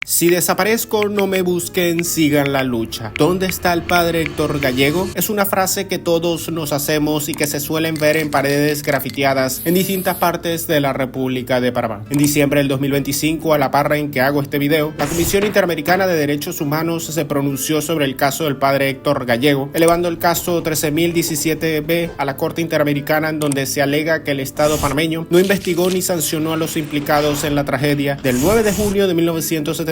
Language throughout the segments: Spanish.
Si desaparezco, no me busquen, sigan la lucha. ¿Dónde está el padre Héctor Gallego? Es una frase que todos nos hacemos y que se suelen ver en paredes grafiteadas en distintas partes de la República de Panamá. En diciembre del 2025, a la par en que hago este video, la Comisión Interamericana de Derechos Humanos se pronunció sobre el caso del padre Héctor Gallego, elevando el caso 13.017B a la Corte Interamericana, en donde se alega que el Estado panameño no investigó ni sancionó a los implicados en la tragedia del 9 de junio de 1971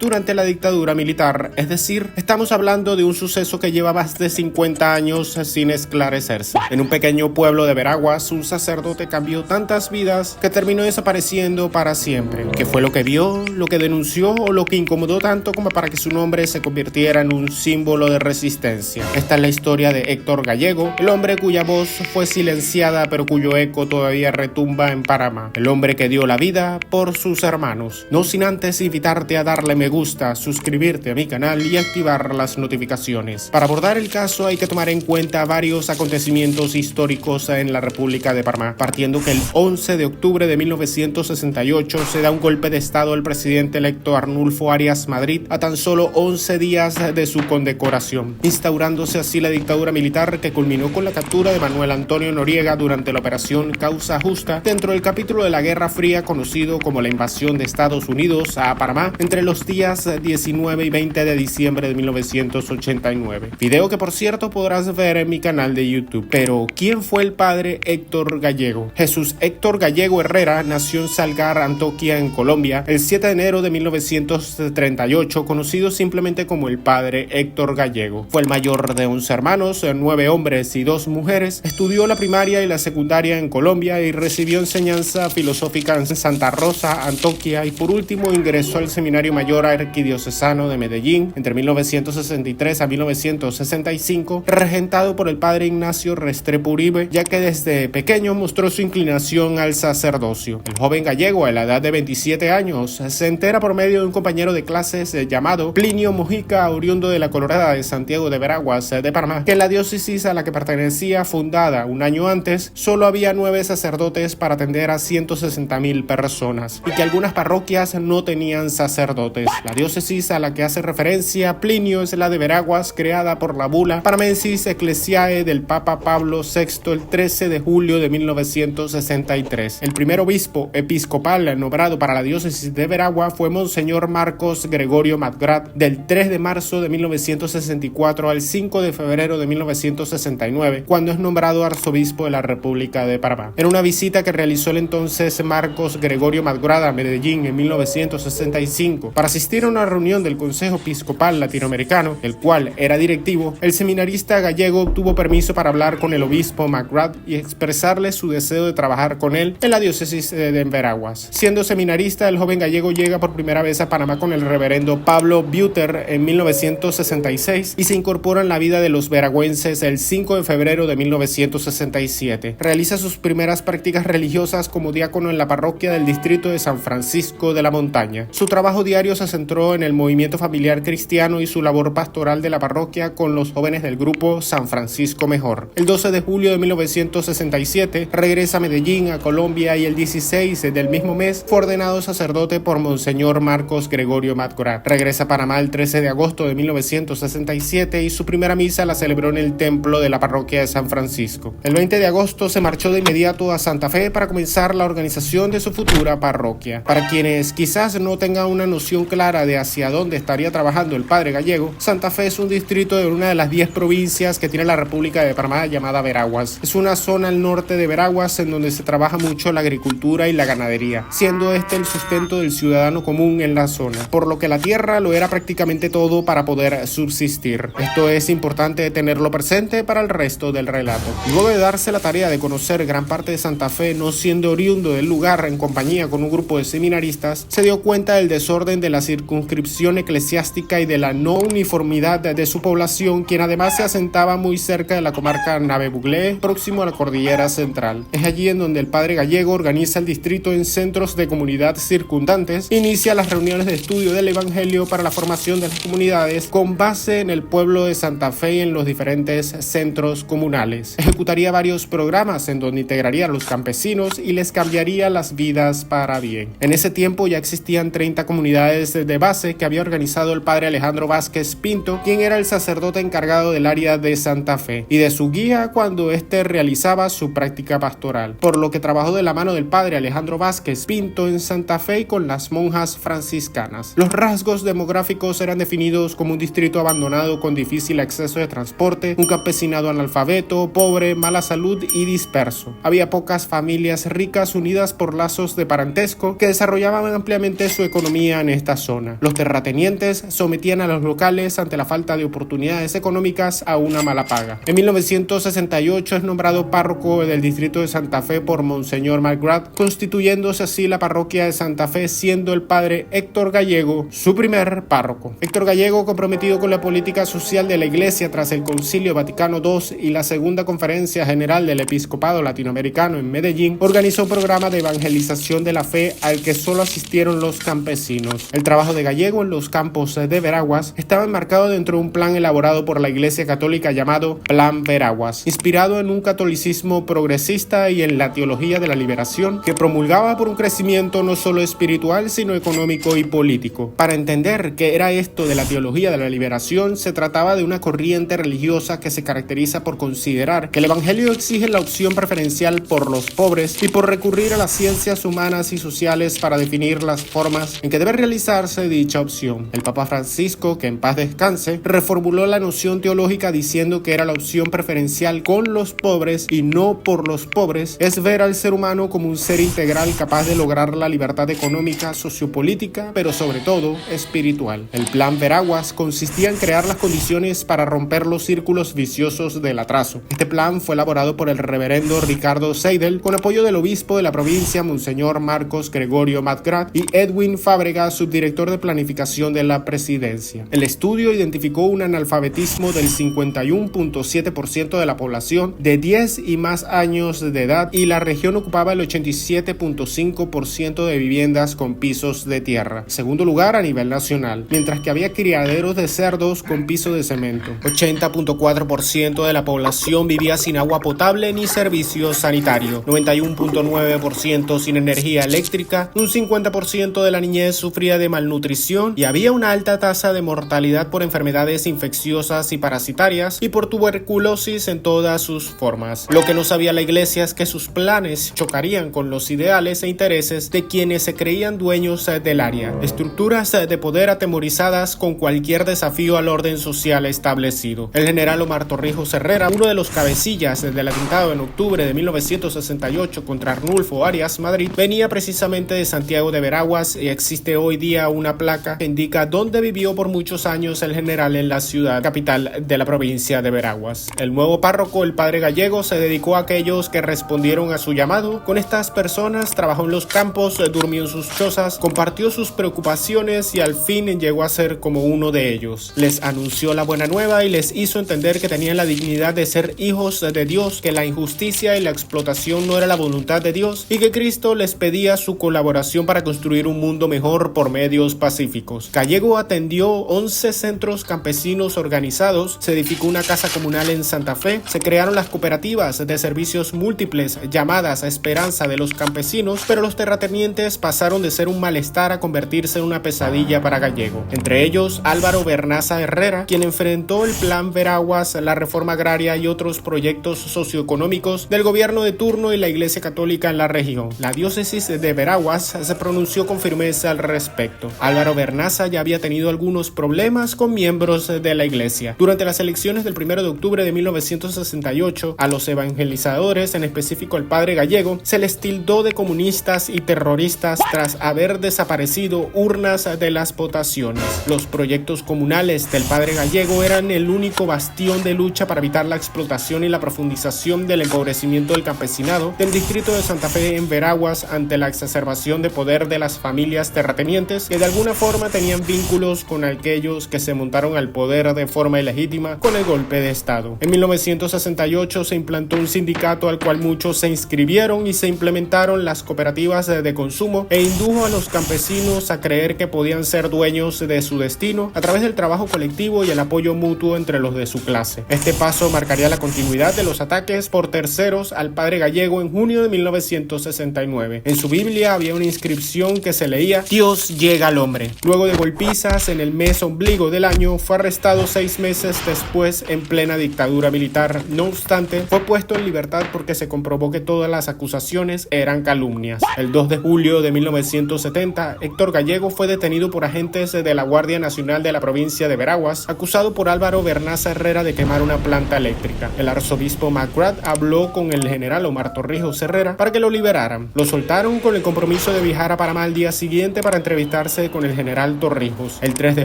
durante la dictadura militar. Es decir, estamos hablando de un suceso que lleva más de 50 años sin esclarecerse. En un pequeño pueblo de Veraguas, un sacerdote cambió tantas vidas que terminó desapareciendo para siempre. ¿Qué fue lo que vio, lo que denunció o lo que incomodó tanto como para que su nombre se convirtiera en un símbolo de resistencia? Esta es la historia de Héctor Gallego, el hombre cuya voz fue silenciada pero cuyo eco todavía retumba en Panamá. El hombre que dio la vida por sus hermanos. No sin antes invitarte a darle me gusta, suscribirte a mi canal y activar las notificaciones. Para abordar el caso hay que tomar en cuenta varios acontecimientos históricos en la República de Panamá, partiendo que el 11 de octubre de 1968 se da un golpe de estado al presidente electo Arnulfo Arias Madrid a tan solo 11 días de su condecoración, instaurándose así la dictadura militar que culminó con la captura de Manuel Antonio Noriega durante la operación Causa Justa, dentro del capítulo de la Guerra Fría conocido como la invasión de Estados Unidos a Panamá entre los días 19 y 20 de diciembre de 1989. Video que por cierto podrás ver en mi canal de YouTube. Pero, ¿quién fue el padre Héctor Gallego? Jesús Héctor Gallego Herrera nació en Salgar, Antioquia, en Colombia, el 7 de enero de 1938, conocido simplemente como el padre Héctor Gallego. Fue el mayor de 11 hermanos, 9 hombres y 2 mujeres. Estudió la primaria y la secundaria en Colombia y recibió enseñanza filosófica en Santa Rosa, Antioquia, y por último ingresó al Seminario Mayor Arquidiocesano de Medellín entre 1963 a 1965, regentado por el padre Ignacio Restrepo Uribe, ya que desde pequeño mostró su inclinación al sacerdocio. El joven gallego, a la edad de 27 años, se entera por medio de un compañero de clases llamado Plinio Mojica, oriundo de la Colorada de Santiago de Veraguas de Panamá, que en la diócesis a la que pertenecía, fundada un año antes, solo había 9 sacerdotes para atender a 160,000 personas y que algunas parroquias no tenían sacerdotes. La diócesis a la que hace referencia Plinio es la de Veraguas, creada por la bula Panamensis Ecclesiae del Papa Pablo VI el 13 de julio de 1963. El primer obispo episcopal nombrado para la diócesis de Veragua fue Monseñor Marcos Gregorio Magrat, del 3 de marzo de 1964 al 5 de febrero de 1969, cuando es nombrado arzobispo de la República de Panamá. En una visita que realizó el entonces Marcos Gregorio Magrat a Medellín en 1965 para asistir a una reunión del Consejo Episcopal Latinoamericano, el cual era directivo, el seminarista gallego obtuvo permiso para hablar con el obispo Magrat y expresarle su deseo de trabajar con él en la diócesis de Veraguas. Siendo seminarista, el joven gallego llega por primera vez a Panamá con el reverendo Pablo Buter en 1966 y se incorpora en la vida de los veragüenses el 5 de febrero de 1967. Realiza sus primeras prácticas religiosas como diácono en la parroquia del distrito de San Francisco de la Montaña. Su trabajo diario se centró en el movimiento familiar cristiano y su labor pastoral de la parroquia con los jóvenes del grupo San Francisco Mejor. El 12 de julio de 1967 regresa a Medellín, a Colombia, y el 16 del mismo mes fue ordenado sacerdote por Monseñor Marcos Gregorio Magrat. Regresa a Panamá el 13 de agosto de 1967 y su primera misa la celebró en el templo de la parroquia de San Francisco. El 20 de agosto se marchó de inmediato a Santa Fe para comenzar la organización de su futura parroquia. Para quienes quizás no tengan una noción clara de hacia dónde estaría trabajando el padre Gallego, Santa Fe es un distrito de una de las 10 provincias que tiene la República de Panamá llamada Veraguas. Es una zona al norte de Veraguas en donde se trabaja mucho la agricultura y la ganadería, siendo este el sustento del ciudadano común en la zona, por lo que la tierra lo era prácticamente todo para poder subsistir. Esto es importante tenerlo presente para el resto del relato. Luego de darse la tarea de conocer gran parte de Santa Fe, no siendo oriundo del lugar, en compañía con un grupo de seminaristas, se dio cuenta del desorden de la circunscripción eclesiástica y de la no uniformidad de su población, quien además se asentaba muy cerca de la comarca Nave-Buglé, próximo a la cordillera central. Es allí en donde el padre Gallego organiza el distrito en centros de comunidad circundantes, inicia las reuniones de estudio del evangelio para la formación de las comunidades con base en el pueblo de Santa Fe y en los diferentes centros comunales. Ejecutaría varios programas en donde integraría a los campesinos y les cambiaría las vidas para bien. En ese tiempo ya existían 30 comunidades comunidades de base que había organizado el padre Alejandro Vázquez Pinto, quien era el sacerdote encargado del área de Santa Fe, y de su guía cuando éste realizaba su práctica pastoral, por lo que trabajó de la mano del padre Alejandro Vázquez Pinto en Santa Fe y con las monjas franciscanas. Los rasgos demográficos eran definidos como un distrito abandonado con difícil acceso de transporte, un campesinado analfabeto, pobre, mala salud y disperso. Había pocas familias ricas unidas por lazos de parentesco que desarrollaban ampliamente su economía en esta zona. Los terratenientes sometían a los locales ante la falta de oportunidades económicas a una mala paga. En 1968 es nombrado párroco del distrito de Santa Fe por Monseñor McGrath, constituyéndose así la parroquia de Santa Fe, siendo el padre Héctor Gallego su primer párroco. Héctor Gallego, comprometido con la política social de la Iglesia tras el Concilio Vaticano II y la Segunda Conferencia General del Episcopado Latinoamericano en Medellín, organizó un programa de evangelización de la fe al que solo asistieron los campesinos. El trabajo de Gallego en los campos de Veraguas estaba enmarcado dentro de un plan elaborado por la Iglesia Católica llamado Plan Veraguas, inspirado en un catolicismo progresista y en la teología de la liberación que promulgaba por un crecimiento no solo espiritual sino económico y político. Para entender qué era esto de la teología de la liberación, se trataba de una corriente religiosa que se caracteriza por considerar que el Evangelio exige la opción preferencial por los pobres y por recurrir a las ciencias humanas y sociales para definir las formas en que debe realizarse dicha opción. El Papa Francisco, que en paz descanse, reformuló la noción teológica diciendo que era la opción preferencial con los pobres y no por los pobres, es ver al ser humano como un ser integral capaz de lograr la libertad económica, sociopolítica, pero sobre todo espiritual. El Plan Veraguas consistía en crear las condiciones para romper los círculos viciosos del atraso. Este plan fue elaborado por el reverendo Ricardo Seidel con apoyo del obispo de la provincia, Monseñor Marcos Gregorio McGrath, y Edwin Fábrega, subdirector de planificación de la presidencia. El estudio identificó un analfabetismo del 51.7% de la población de 10 y más años de edad, y la región ocupaba el 87.5% de viviendas con pisos de tierra, segundo lugar a nivel nacional, mientras que había criaderos de cerdos con piso de cemento. 80.4% de la población vivía sin agua potable ni servicio sanitario, 91.9% sin energía eléctrica, un 50% de la niñez sufría de malnutrición y había una alta tasa de mortalidad por enfermedades infecciosas y parasitarias y por tuberculosis en todas sus formas. Lo que no sabía la Iglesia es que sus planes chocarían con los ideales e intereses de quienes se creían dueños del área, estructuras de poder atemorizadas con cualquier desafío al orden social establecido. El general Omar Torrijos Herrera, uno de los cabecillas del atentado en octubre de 1968 contra Arnulfo Arias Madrid, venía precisamente de Santiago de Veraguas y existe hoy día una placa que indica dónde vivió por muchos años el general en la ciudad capital de la provincia de Veraguas. El nuevo párroco, el padre Gallego, se dedicó a aquellos que respondieron a su llamado. Con estas personas trabajó en los campos, durmió en sus chozas, compartió sus preocupaciones y al fin llegó a ser como uno de ellos. Les anunció la buena nueva y les hizo entender que tenían la dignidad de ser hijos de Dios, que la injusticia y la explotación no era la voluntad de Dios y que Cristo les pedía su colaboración para construir un mundo mejor por medios pacíficos. Gallego atendió 11 centros campesinos organizados, se edificó una casa comunal en Santa Fe, se crearon las cooperativas de servicios múltiples llamadas a Esperanza de los Campesinos, pero los terratenientes pasaron de ser un malestar a convertirse en una pesadilla para Gallego. Entre ellos, Álvaro Bernaza Herrera, quien enfrentó el Plan Veraguas, la reforma agraria y otros proyectos socioeconómicos del gobierno de turno y la Iglesia Católica en la región. La diócesis de Veraguas se pronunció con firmeza al respecto. Álvaro Bernaza ya había tenido algunos problemas con miembros de la Iglesia. Durante las elecciones del 1 de octubre de 1968, a los evangelizadores, en específico al padre Gallego, se les tildó de comunistas y terroristas tras haber desaparecido urnas de las votaciones. Los proyectos comunales del padre Gallego eran el único bastión de lucha para evitar la explotación y la profundización del empobrecimiento del campesinado del distrito de Santa Fe en Veraguas ante la exacerbación de poder de las familias terratenientes que de alguna forma tenían vínculos con aquellos que se montaron al poder de forma ilegítima con el golpe de Estado. En 1968 se implantó un sindicato al cual muchos se inscribieron y se implementaron las cooperativas de consumo e indujo a los campesinos a creer que podían ser dueños de su destino a través del trabajo colectivo y el apoyo mutuo entre los de su clase. Este paso marcaría la continuidad de los ataques por terceros al padre Gallego en junio de 1969. En su Biblia había una inscripción que se leía: Dios Dios llega al hombre. Luego de golpizas en el mes ombligo del año, fue arrestado 6 meses después en plena dictadura militar. No obstante, fue puesto en libertad porque se comprobó que todas las acusaciones eran calumnias. El 2 de julio de 1970, Héctor Gallego fue detenido por agentes de la Guardia Nacional de la provincia de Veraguas, acusado por Álvaro Vernaza Herrera de quemar una planta eléctrica. El arzobispo McGrath habló con el general Omar Torrijos Herrera para que lo liberaran. Lo soltaron con el compromiso de viajar a Panamá al día siguiente para entrevistarse con el general Torrijos. El 3 de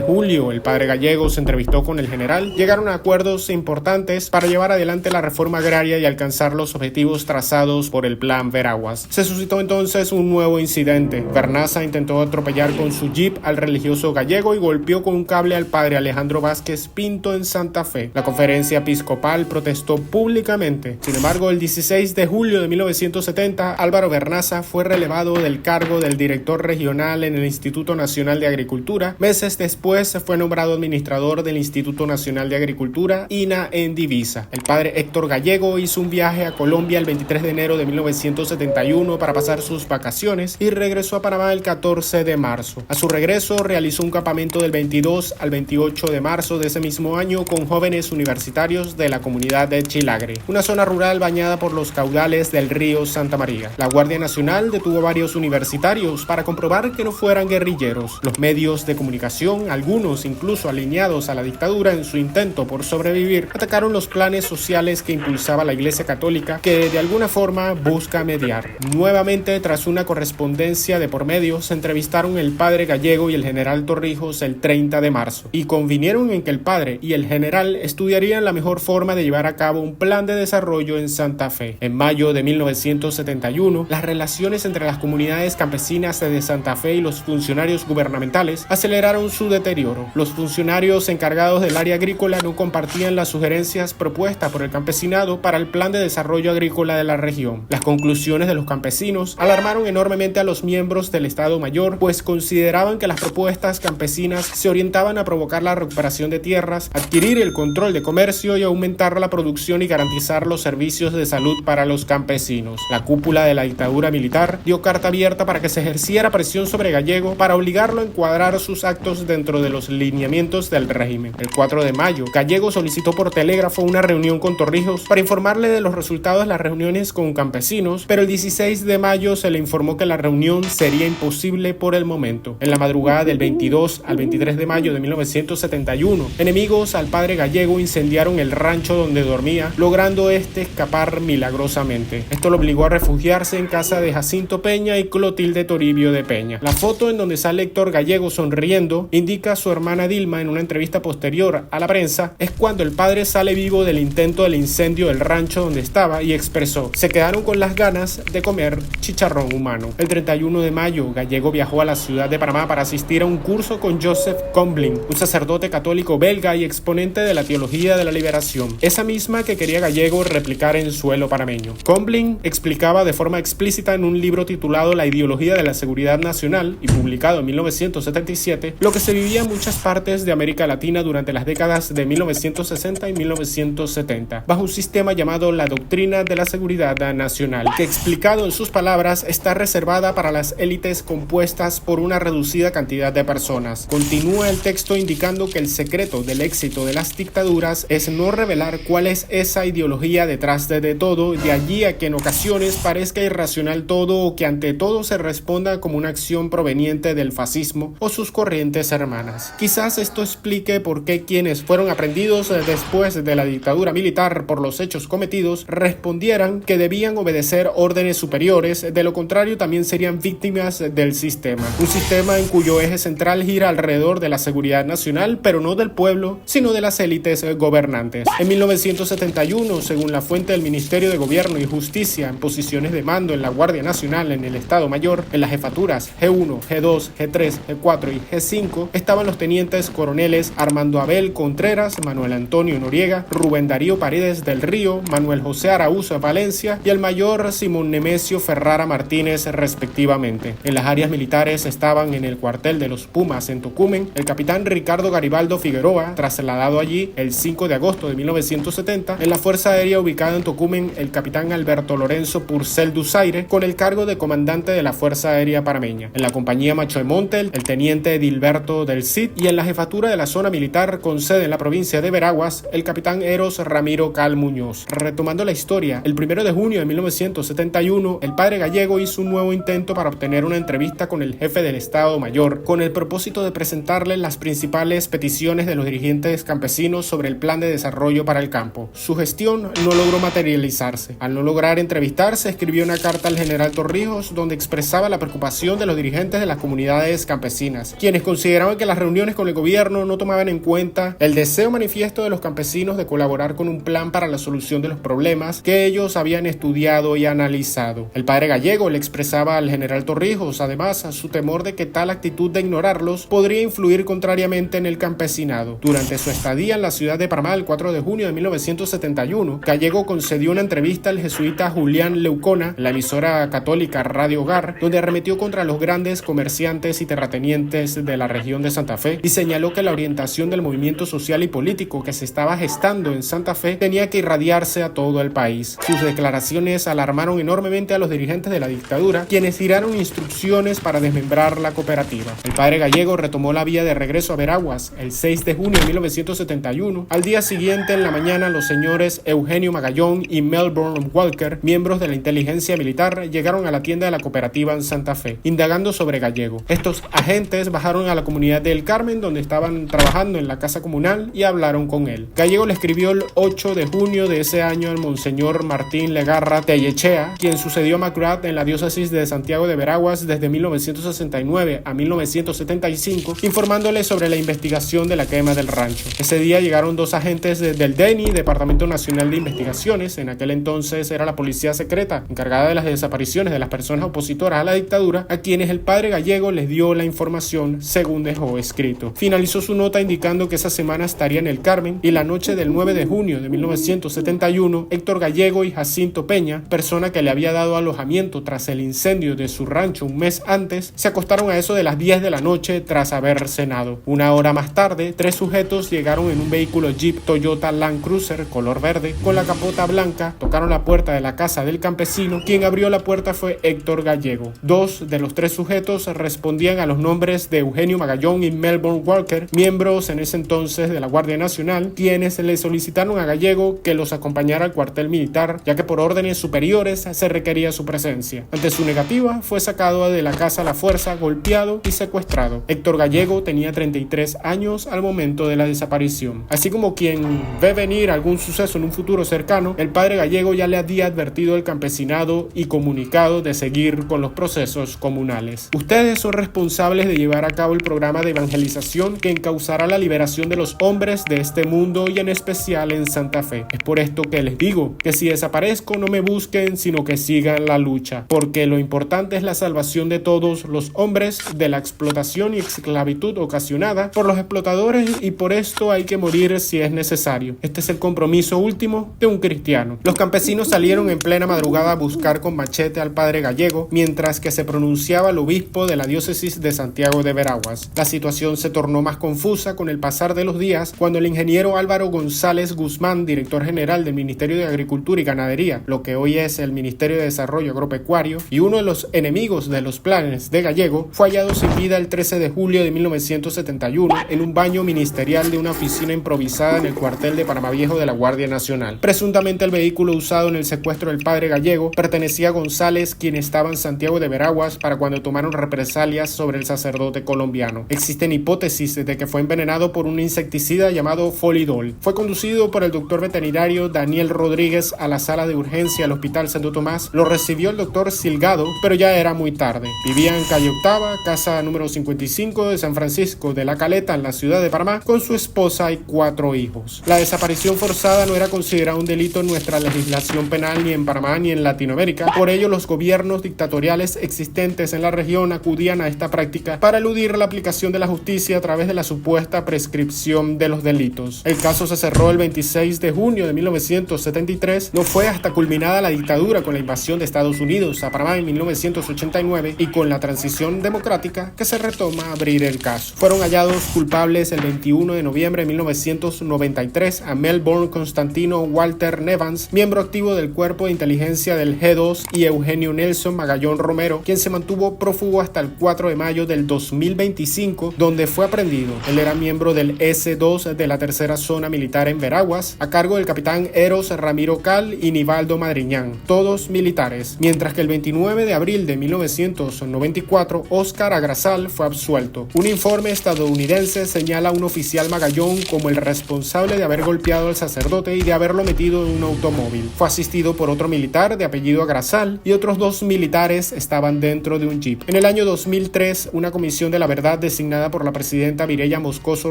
julio, el padre Gallego se entrevistó con el general. Llegaron a acuerdos importantes para llevar adelante la reforma agraria y alcanzar los objetivos trazados por el Plan Veraguas. Se suscitó entonces un nuevo incidente. Vernaza intentó atropellar con su jeep al religioso Gallego y golpeó con un cable al padre Alejandro Vázquez Pinto en Santa Fe. La conferencia episcopal protestó públicamente. Sin embargo, el 16 de julio de 1970, Álvaro Vernaza fue relevado del cargo del director regional en el Instituto Nacional de Agricultura. Meses después fue nombrado administrador del Instituto Nacional de Agricultura, INA, en divisa. El padre Héctor Gallego hizo un viaje a Colombia el 23 de enero de 1971 para pasar sus vacaciones y regresó a Panamá el 14 de marzo. A su regreso realizó un campamento del 22 al 28 de marzo de ese mismo año con jóvenes universitarios de la comunidad de Chilagre, una zona rural bañada por los caudales del río Santa María. La Guardia Nacional detuvo a varios universitarios para comprobar que no fueran guerrilleros. Los medios de comunicación, algunos incluso alineados a la dictadura en su intento por sobrevivir, atacaron los planes sociales que impulsaba la Iglesia Católica, que de alguna forma busca mediar. Nuevamente, tras una correspondencia de por medio, se entrevistaron el padre Gallego y el general Torrijos el 30 de marzo y convinieron en que el padre y el general estudiarían la mejor forma de llevar a cabo un plan de desarrollo en Santa Fe. En mayo de 1971, las relaciones entre las comunidades campesinas de Santa Fe y los funcionarios gubernamentales aceleraron su deterioro. Los funcionarios encargados del área agrícola no compartían las sugerencias propuestas por el campesinado para el plan de desarrollo agrícola de la región. Las conclusiones de los campesinos alarmaron enormemente a los miembros del Estado Mayor, pues consideraban que las propuestas campesinas se orientaban a provocar la recuperación de tierras, adquirir el control de comercio y aumentar la producción y garantizar los servicios de salud para los campesinos. La cúpula de la dictadura militar dio carta abierta para que se ejerciera presión sobre Gallego para obligarlo a encuadrar sus actos dentro de los lineamientos del régimen. El 4 de mayo, Gallego solicitó por telégrafo una reunión con Torrijos para informarle de los resultados de las reuniones con campesinos, pero el 16 de mayo se le informó que la reunión sería imposible por el momento. En la madrugada del 22 al 23 de mayo de 1971, enemigos al padre Gallego incendiaron el rancho donde dormía, logrando escapar milagrosamente. Esto lo obligó a refugiarse en casa de Jacinto Peña y Clotilde Toribio de Peña. La foto en donde sale Héctor Gallego sonriendo indica a su hermana Dilma en una entrevista posterior a la prensa. Es cuando el padre sale vivo del intento del incendio del rancho donde estaba y expresó: se quedaron con las ganas de comer chicharrón humano. El 31 de mayo, Gallego viajó a la ciudad de Panamá para asistir a un curso con Joseph Combling, un sacerdote católico belga y exponente de la teología de la liberación, esa misma que quería Gallego replicar en suelo panameño. Combling explicaba de forma explícita en un libro titulado La ideología de la seguridad nacional y publicado en 1977 lo que se vivía en muchas partes de América Latina durante las décadas de 1960 y 1970, bajo un sistema llamado la doctrina de la seguridad nacional, que explicado en sus palabras está reservada para las élites compuestas por una reducida cantidad de personas. Continúa el texto indicando que el secreto del éxito de las dictaduras es no revelar cuál es esa ideología detrás de todo, de allí a que en ocasiones parezca irracional todo o que ante todo se responda como una acción proveniente del fascismo o sus corrientes hermanas. Quizás esto explique por qué quienes fueron aprendidos después de la dictadura militar por los hechos cometidos respondieran que debían obedecer órdenes superiores, de lo contrario también serían víctimas del sistema. Un sistema en cuyo eje central gira alrededor de la seguridad nacional, pero no del pueblo, sino de las élites gobernantes. En 1971, según la fuente del Ministerio de Gobierno y Justicia, en posiciones de mando en la Guardia Nacional en el Estado Mayor, en las jefaturas G1, G2, G3, G4 y G5, estaban los tenientes coroneles Armando Abel Contreras, Manuel Antonio Noriega, Rubén Darío Paredes del Río, Manuel José Araúz Valencia y el mayor Simón Nemesio Ferrara Martínez, respectivamente. En las áreas militares estaban en el cuartel de los Pumas en Tocumen el capitán Ricardo Garibaldo Figueroa, trasladado allí el 5 de agosto de 1970, en la Fuerza Aérea ubicada en Tocumen el capitán Alberto Lorenzo Purcell Dusaire, con el cargo de comandante de la Fuerza Aérea Panameña. En la compañía compañía Machoemonte, el teniente Edilberto del Cid, y en la jefatura de la zona militar con sede en la provincia de Veraguas, el capitán Eros Ramiro Cal Muñoz. Retomando la historia, el 1 de junio de 1971, el padre Gallego hizo un nuevo intento para obtener una entrevista con el jefe del Estado Mayor, con el propósito de presentarle las principales peticiones de los dirigentes campesinos sobre el plan de desarrollo para el campo. Su gestión no logró materializarse. Al no lograr entrevistarse, escribió una carta al general Torrijos donde expresaba la preocupación de los dirigentes de las comunidades campesinas, quienes consideraban que las reuniones con el gobierno no tomaban en cuenta el deseo manifiesto de los campesinos de colaborar con un plan para la solución de los problemas que ellos habían estudiado y analizado. El padre Gallego le expresaba al general Torrijos, además, su temor de que tal actitud de ignorarlos podría influir contrariamente en el campesinado. Durante su estadía en la ciudad de Panamá el 4 de junio de 1971, Gallego concedió una entrevista al jesuita Julián Leucona en la emisora católica Radio Hogar, donde arremetió contra los grandes comerciantes y terratenientes de la región de Santa Fe y señaló que la orientación del movimiento social y político que se estaba gestando en Santa Fe tenía que irradiarse a todo el país. Sus declaraciones alarmaron enormemente a los dirigentes de la dictadura, quienes tiraron instrucciones para desmembrar la cooperativa. El padre Gallego retomó la vía de regreso a Veraguas el 6 de junio de 1971. Al día siguiente, en la mañana, los señores Eugenio Magallón y Melbourne Walker, miembros de la inteligencia militar, llegaron a la tienda de la cooperativa en Santa Fe, indagando sobre Gallego. Estos agentes bajaron a la comunidad del Carmen, donde estaban trabajando en la casa comunal, y hablaron con él. Gallego le escribió el 8 de junio de ese año al monseñor Martín Legarra Tellechea, quien sucedió a McGrath en la diócesis de Santiago de Veraguas desde 1969 a 1975, informándole sobre la investigación de la quema del rancho. Ese día llegaron dos agentes del DENI, Departamento Nacional de Investigaciones, en aquel entonces era la policía secreta encargada de las desapariciones de las personas opositoras a la dictadura, a quienes el padre Gallego les dio la información según dejó escrito. Finalizó su nota indicando que esa semana estaría en el Carmen, y la noche del 9 de junio de 1971, Héctor Gallego y Jacinto Peña, persona que le había dado alojamiento tras el incendio de su rancho un mes antes, se acostaron a eso de las 10 de la noche tras haber cenado. Una hora más tarde, tres sujetos llegaron en un vehículo Jeep Toyota Land Cruiser color verde con la capota blanca, tocaron la puerta de la casa del campesino. Quien abrió la puerta fue Héctor Gallego. Dos de los tres sujetos respondían a los nombres de Eugenio Magallón y Melbourne Walker, miembros en ese entonces de la Guardia Nacional, quienes le solicitaron a Gallego que los acompañara al cuartel militar, ya que por órdenes superiores se requería su presencia. Ante su negativa, fue sacado de la casa a la fuerza, golpeado y secuestrado. Héctor Gallego tenía 33 años al momento de la desaparición. Así como quien ve venir algún suceso en un futuro cercano, el padre Gallego ya le había advertido al campesinado y comunicado de seguir con los procesos comunales. Ustedes son responsables de llevar a cabo el programa de evangelización que encauzará la liberación de los hombres de este mundo y en especial en Santa Fe. Es por esto que les digo que si desaparezco no me busquen, sino que sigan la lucha, porque lo importante es la salvación de todos los hombres de la explotación y esclavitud ocasionada por los explotadores, y por esto hay que morir si es necesario. Este es el compromiso último de un cristiano. Los campesinos salieron en plena madrugada a buscar con machete al padre Gallego, mientras que se pronunciaba el obispo de la diócesis de Santiago de Veraguas. La situación se tornó más confusa con el pasar de los días, cuando el ingeniero Álvaro González Guzmán, director general del Ministerio de Agricultura y Ganadería, lo que hoy es el Ministerio de Desarrollo Agropecuario, y uno de los enemigos de los planes de Gallego, fue hallado sin vida el 13 de julio de 1971 en un baño ministerial de una oficina improvisada en el cuartel de Panamá Viejo de la Guardia Nacional. Presuntamente el vehículo usado en el secuestro del padre Gallego pertenecía a González, quien estaba en Santiago de Veraguas para cuando tomaron represalias sobre el sacerdote colombiano. Existen hipótesis de que fue envenenado por un insecticida llamado Folidol. Fue conducido por el doctor veterinario Daniel Rodríguez a la sala de urgencia del Hospital Santo Tomás. Lo recibió el doctor Silgado, pero ya era muy tarde. Vivía en calle Octava, casa número 55 de San Francisco de la Caleta, en la ciudad de Panamá, con su esposa y 4 hijos. La desaparición forzada no era considerada un delito en nuestra legislación penal ni en Panamá ni en Latinoamérica. Por ello, los gobiernos dictatoriales existentes en la región acudían a esta práctica para eludir la aplicación de la justicia a través de la supuesta prescripción de los delitos. El caso se cerró el 26 de junio de 1973. No fue hasta culminada la dictadura con la invasión de Estados Unidos a Panamá en 1989 y con la transición democrática que se retoma a abrir el caso. Fueron hallados culpables el 21 de noviembre de 1993 a Melbourne Constantino Walter Nevans, miembro activo del Cuerpo de Inteligencia del G2, y Eugenio Nelson Magallón Romero, quien se mantuvo prófugo hasta el 4 de mayo del 2025, donde fue aprendido. Él era miembro del S2 de la tercera zona militar en Veraguas, a cargo del capitán Eros Ramiro Cal y Nivaldo Madriñán, todos militares, mientras que el 29 de abril de 1994, Óscar Agrasal fue absuelto. Un informe estadounidense señala a un oficial Magallón como el responsable de haber golpeado al sacerdote y de haberlo metido en un automóvil. Fue asistido por otro militar de apellido Agrasal y otros 2 militares estaban dentro de un jeep. En el año 2003, una comisión de la verdad designada por la presidenta Mireya Moscoso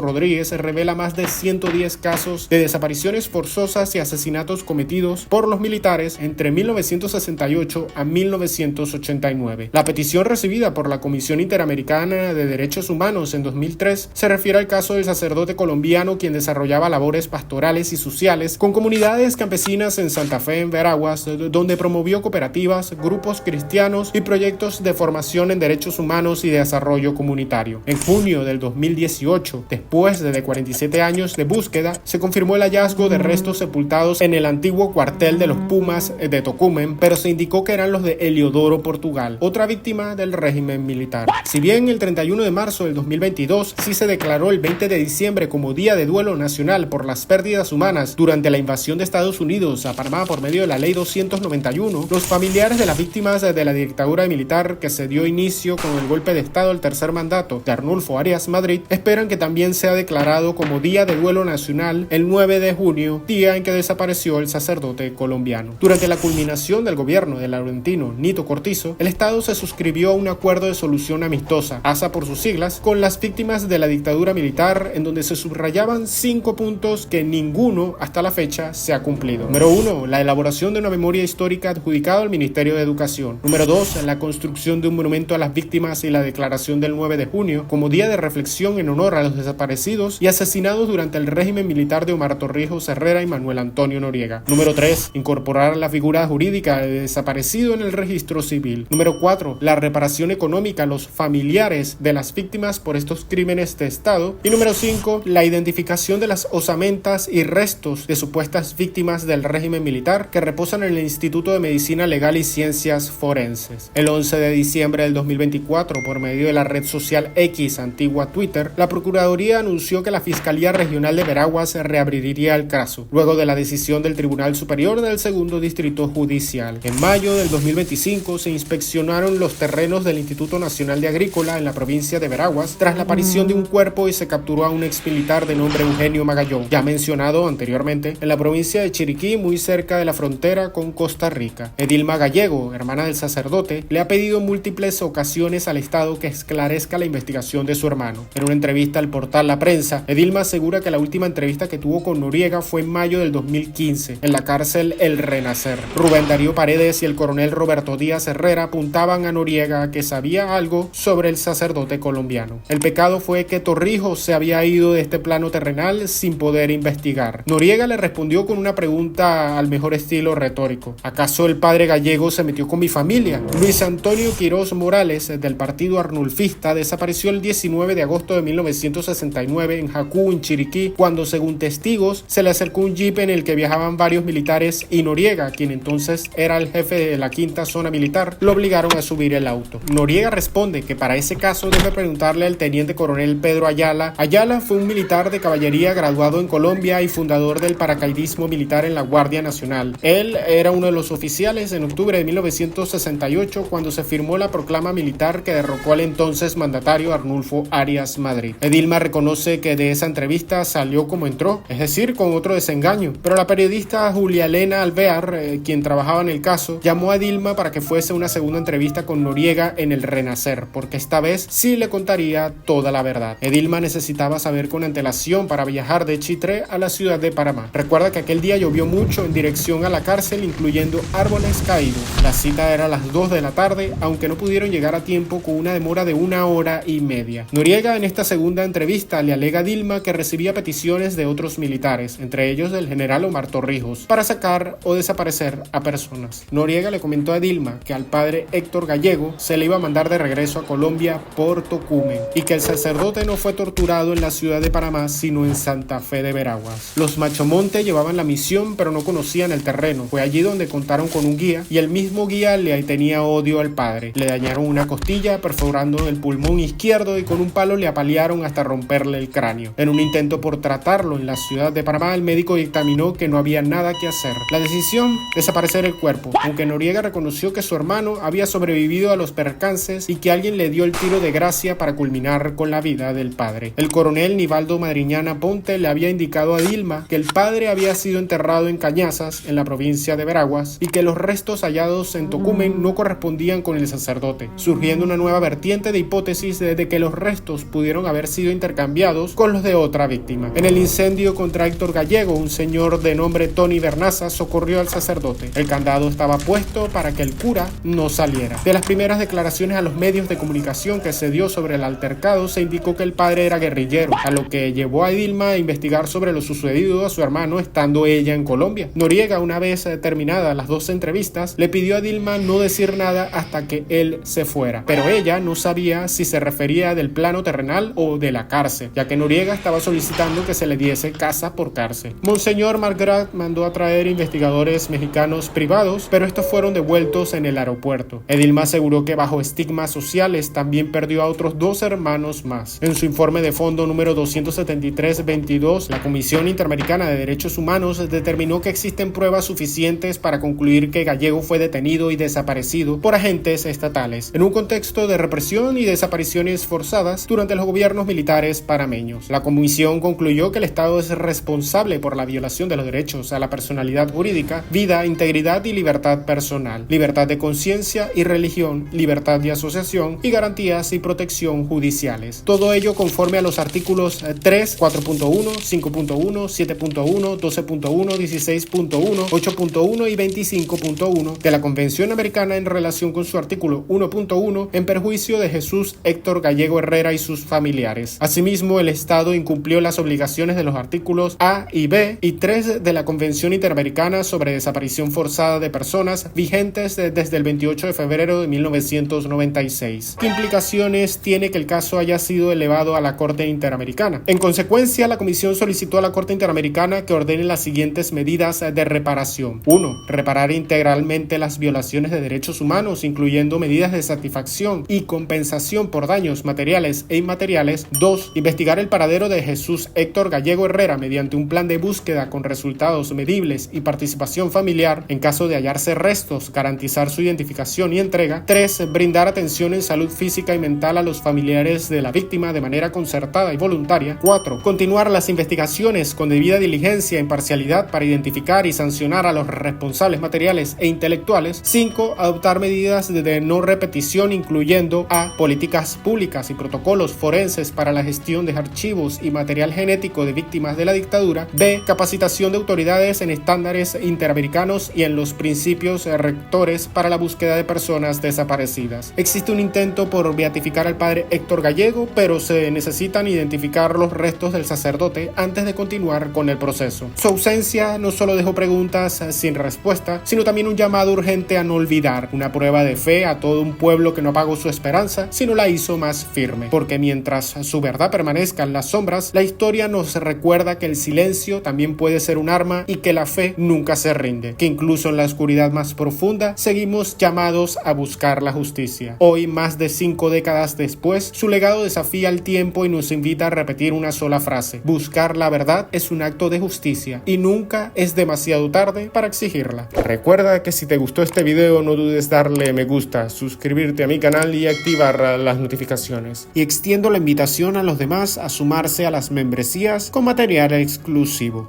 Rodríguez revela más de 110 casos de desapariciones forzosas y asesinatos cometidos por los militares entre 1968 a 1989. La petición recibida por la Comisión Interamericana de Derechos Humanos en 2003 se refiere al caso del sacerdote colombiano quien desarrollaba labores pastorales y sociales con comunidades campesinas en Santa Fe, en Veraguas, donde promovió cooperativas, grupos cristianos y proyectos de formación en derechos humanos y desarrollo comunitario. En junio del 2018, después de 47 años de búsqueda, se confirmó el hallazgo de restos sepultados en el antiguo cuartel de los Pumas de Tocumen, pero se indicó que eran los de Heliodoro, Portugal, otra víctima del régimen militar. Si bien el 31 de marzo del 2022 sí se declaró el 20 de diciembre como Día de Duelo Nacional por las pérdidas humanas durante la invasión de Estados Unidos a Panamá por medio de la Ley 291, los familiares de las víctimas de la dictadura militar que se dio inicio con el golpe de Estado del tercer mandato de Arnulfo Arias Madrid esperan que también sea declarado como Día de Duelo Nacional el 9 de junio, día en que desapareció el sacerdote colombiano. Durante la culminación del gobierno del laurentino Nito Cortizo, el Estado se suscribió a un acuerdo de solución amistosa, ASA por sus siglas, con las víctimas de la dictadura militar, en donde se subrayaban 5 puntos que ninguno hasta la fecha se ha cumplido. Número 1. La elaboración de una memoria histórica adjudicada al Ministerio de Educación. Número 2. La construcción de un monumento a las víctimas y la declaración del 9 de junio como día de reflexión en honor a los desaparecidos y asesinados durante el régimen militar de Omar Torrijos Herrera y Manuel Antonio Noriega. Número 3. Incorporar la figura jurídica de desaparecido en el registro civil. Número 4. La reparación económica a los familiares de las víctimas por estos crímenes de Estado. Y número 5. La identificación de las osamentas y restos de supuestas víctimas del régimen militar que reposan en el Instituto de Medicina Legal y Ciencias Forenses. El 11 de diciembre del 2024, por medio de la red social X, antigua Twitter, la Procuraduría anunció que la Fiscalía Regional de Veraguas reabriría el caso, luego de la decisión del Tribunal Superior del Segundo Distrito Judicial. En mayo del 2025 se inspeccionaron los terrenos del Instituto Nacional de Agrícola en la provincia de Veraguas tras la aparición de un cuerpo y se capturó a un exmilitar de nombre Eugenio Magallón, ya mencionado anteriormente, en la provincia de Chiriquí, muy cerca de la frontera con Costa Rica. Edilma Gallego, hermana del sacerdote, le ha pedido en múltiples ocasiones al Estado que esclarezca la investigación de su hermano. En una entrevista al portal La Prensa, Edilma asegura que la última entrevista que tuvo con Noriega fue en mayo del 2015, en la cárcel El Renacer. Rubén Darío Paredes y el coronel Roberto Díaz Herrera apuntaban a Noriega que sabía algo sobre el sacerdote colombiano. El pecado fue que Torrijos se había ido de este plano terrenal sin poder investigar. Noriega le respondió con una pregunta al mejor estilo retórico. ¿Acaso el padre Gallego se metió con mi familia? Luis Antonio Quirós Morales, del partido arnulfista, desapareció el 19 de agosto de 1969 en Jacú, en Chiriquí, cuando, según testigos, se le acercó un jeep en el que viajaban varios militares y Noriega, quien entonces era el jefe de la quinta zona militar, lo obligaron a subir el auto. Noriega responde que para ese caso debe preguntarle al teniente coronel Pedro Ayala. Ayala fue un militar de caballería graduado en Colombia y fundador del paracaidismo militar en la Guardia Nacional. Él era uno de los oficiales en octubre de 1968 cuando se firmó la proclama militar que derrocó al entonces mandatario Arnulfo Arias Madrid. Edilma reconoce que de esa entrevista salió como entró, es decir, con otro desengaño, pero la periodista Julia Elena Alvear, quien trabajaba en el caso, llamó a Edilma para que fuese una segunda entrevista con Noriega en El Renacer, porque esta vez sí le contaría toda la verdad. Edilma necesitaba saber con antelación para viajar de Chitré a la ciudad de Panamá. Recuerda que aquel día llovió mucho en dirección a la cárcel, incluyendo árboles caídos. La cita era a las 2 de la tarde, aunque no pudieron llegar a tiempo con una demora de 1 hora y media. Noriega en esta segunda entrevista le alega a Dilma que recibía peticiones de otros militares, entre ellos del general Omar Torrijos, para sacar o desaparecer a personas. Noriega le comentó a Dilma que al padre Héctor Gallego se le iba a mandar de regreso a Colombia por Tocumen y que el sacerdote no fue torturado en la ciudad de Panamá sino en Santa Fe de Veraguas. Los Machomonte llevaban la misión pero no conocían el terreno. Fue allí donde contaron con un guía y el mismo guía le tenía odio al padre. Le dañaron una costilla, perforando el pulmón izquierdo y con un palo le apalearon hasta romperle el cráneo. En un intento por tratarlo en la ciudad de Panamá, el médico dictaminó que no había nada que hacer. La decisión: desaparecer el cuerpo, aunque Noriega reconoció que su hermano había sobrevivido a los percances y que alguien le dio el tiro de gracia para culminar con la vida del padre. El coronel Nivaldo Madriñana Ponte le había indicado a Dilma que el padre había sido enterrado en Cañazas, en la provincia de Veraguas, y que los restos hallados en Tocumen no correspondían con el sacerdote, surgiendo una nueva vertiente de hipótesis de que los restos pudieron haber sido intercambiados con los de otra víctima. En el incendio contra Héctor Gallego, un señor de nombre Tony Bernaza socorrió al sacerdote. El candado estaba puesto para que el cura no saliera. De las primeras declaraciones a los medios de comunicación que se dio sobre el altercado, se indicó que el padre era guerrillero, a lo que llevó a Dilma a investigar sobre lo sucedido a su hermano estando ella en Colombia. Noriega, una vez terminadas las dos entrevistas, le pidió a Dilma no decir nada hasta que él se fuera, pero ella no sabía si se refería del plano terrenal o de la cárcel, ya que Noriega estaba solicitando que se le diese casa por cárcel. Monseñor Margrat mandó a traer investigadores mexicanos privados, pero estos fueron devueltos en el aeropuerto. Dilma aseguró que bajo estigmas sociales también perdió a otros 2 hermanos más. En su informe de fondo número 273-22, la Comisión Interamericana de Derechos Humanos determinó que existen pruebas suficientes para concluir que Gallego fue detenido y desaparecido por agentes estatales en un contexto de represión y desapariciones forzadas durante los gobiernos militares panameños. La comisión concluyó que el Estado es responsable por la violación de los derechos a la personalidad jurídica, vida, integridad y libertad personal, libertad de conciencia y religión, libertad de asociación y garantías y protección judiciales. Todo ello conforme a los artículos 3, 4.1, 5.1, 7.1, 12.1, 16.1, 8.1 y 25.1 de la Convención Americana en relación con su artículo 1.1 en perjuicio de Jesús Héctor Gallego Herrera y sus familiares. Asimismo, el Estado incumplió las obligaciones de los artículos A y B y 3 de la Convención Interamericana sobre Desaparición Forzada de Personas vigentes desde el 28 de febrero de 1996. ¿Qué implicaciones tiene que el caso haya sido elevado a la Corte Interamericana? En consecuencia, la Comisión solicitó a la Corte Interamericana que ordene las siguientes medidas de reparación. 1. Reparar integralmente las violaciones de derechos humanos, incluyendo medidas de satisfacción y compensación por daños materiales e inmateriales. 2. Investigar el paradero de Jesús Héctor Gallego Herrera mediante un plan de búsqueda con resultados medibles y participación familiar. En caso de hallarse restos, garantizar su identificación y entrega. 3. Brindar atención en salud física y mental a los familiares de la víctima de manera concertada y voluntaria. 4. Continuar las investigaciones con debida diligencia e imparcialidad para identificar y sancionar a los responsables materiales e intelectuales. 5. Adoptar medidas de no repetición, incluyendo a políticas públicas y protocolos forenses para la gestión de archivos y material genético de víctimas de la dictadura. B. Capacitación de autoridades en estándares interamericanos y en los principios rectores para la búsqueda de personas desaparecidas. Existe un intento por beatificar al padre Héctor Gallego, pero se necesitan identificar los restos del sacerdote antes de continuar con el proceso. Su ausencia no solo dejó preguntas sin respuesta, sino también un llamado urgente a no olvidar, una prueba de fe a todo un pueblo que no apagó su esperanza, sino la hizo más firme. Porque mientras su verdad permanezca en las sombras, la historia nos recuerda que el silencio también puede ser un arma y que la fe nunca se rinde, que incluso en la oscuridad más profunda seguimos llamados a buscar la justicia. Hoy, más de 5 décadas después, su legado desafía el tiempo y nos invita a repetir una sola frase: buscar la verdad es un acto de justicia y nunca es demasiado tarde para exigirla. Recuerda que si te gustó este video no dudes darle me gusta, suscribirte a mi canal y activar las notificaciones. Y extiendo la invitación a los demás a sumarse a las membresías con material exclusivo.